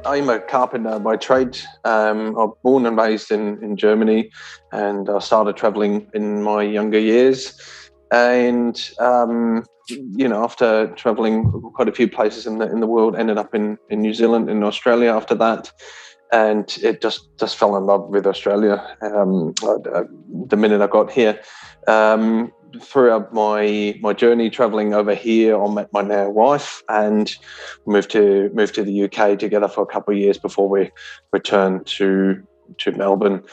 I'm a carpenter by trade. I'm born and raised in Germany, and I started traveling in my younger years. And after traveling quite a few places in the world, ended up in New Zealand and Australia after that. And it just fell in love with Australia the minute I got here. Throughout my journey traveling over here, I met my now wife and moved to the UK together for a couple of years before we returned to Melbourne.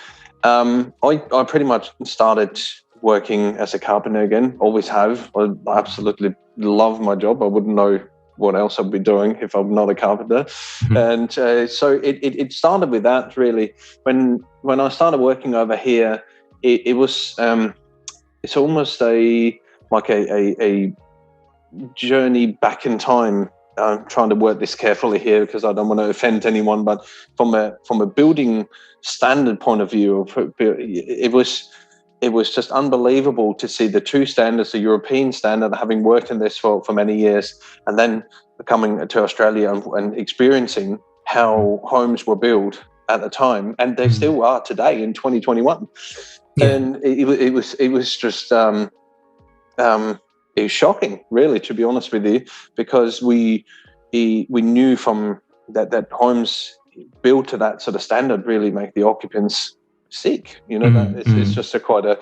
I pretty much started working as a carpenter again. Always have. I absolutely love my job. I wouldn't know what else I'd be doing if I'm not a carpenter. Mm-hmm. And so it started with that, really. When I started working over here, it was it's almost a journey back in time. I'm trying to work this carefully here because I don't want to offend anyone, but from a building standard point of view, it was just unbelievable to see the two standards, the European standard, having worked in this for many years, and then coming to Australia and experiencing how homes were built at the time, and they still are today in 2021. Yeah. And it was just it was shocking, really, to be honest with you, because we knew from that homes built to that sort of standard really make the occupants sick. That it's just quite a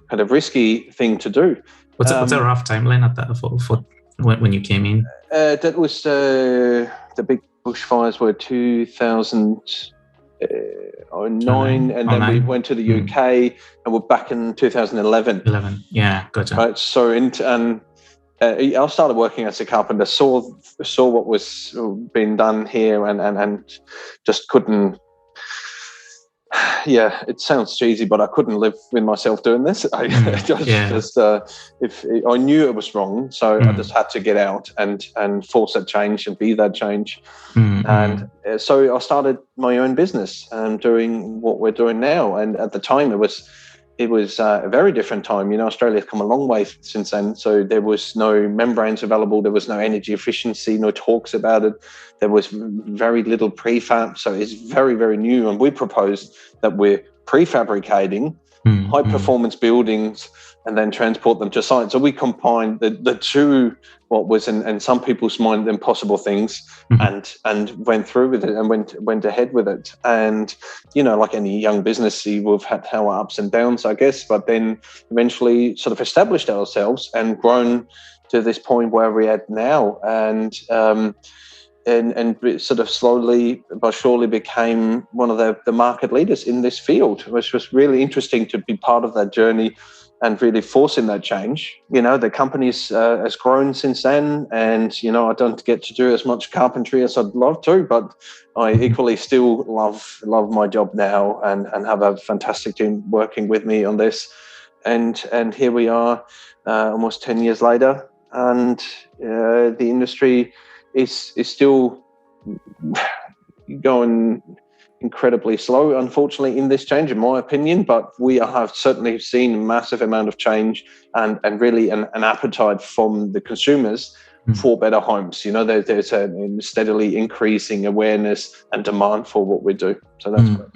kind of risky thing to do. What's a rough timeline at that for when you came in? That was the big bushfires were 2009, and then we went to the UK and we're back in 2011. Yeah, gotcha. Right, so I started working as a carpenter, saw what was being done here, and just couldn't. Yeah, it sounds cheesy, but I couldn't live with myself doing this. If I knew it was wrong, so I just had to get out and force that change and be that change. And so I started my own business and doing what we're doing now. And at the time, it was a very different time. Australia's come a long way since then. So there was no membranes available. There was no energy efficiency, no talks about it. There was very little prefab. So it's very, very new. And we proposed that we're prefabricating high performance buildings and then transport them to site. So we combined the two, what was in some people's mind impossible things, and went through with it and went ahead with it. And like any young business, we've had our ups and downs, I guess, but then eventually sort of established ourselves and grown to this point where we're at now, and sort of slowly but surely became one of the market leaders in this field, which was really interesting to be part of that journey and really forcing that change. The company's has grown since then, and I don't get to do as much carpentry as I'd love to, but I equally still love my job now and have a fantastic team working with me on this. And here we are, almost 10 years later, and the industry is still going incredibly slow, unfortunately, in this change, in my opinion. But we have certainly seen a massive amount of change and really an appetite from the consumers for better homes. There's a steadily increasing awareness and demand for what we do. So that's great.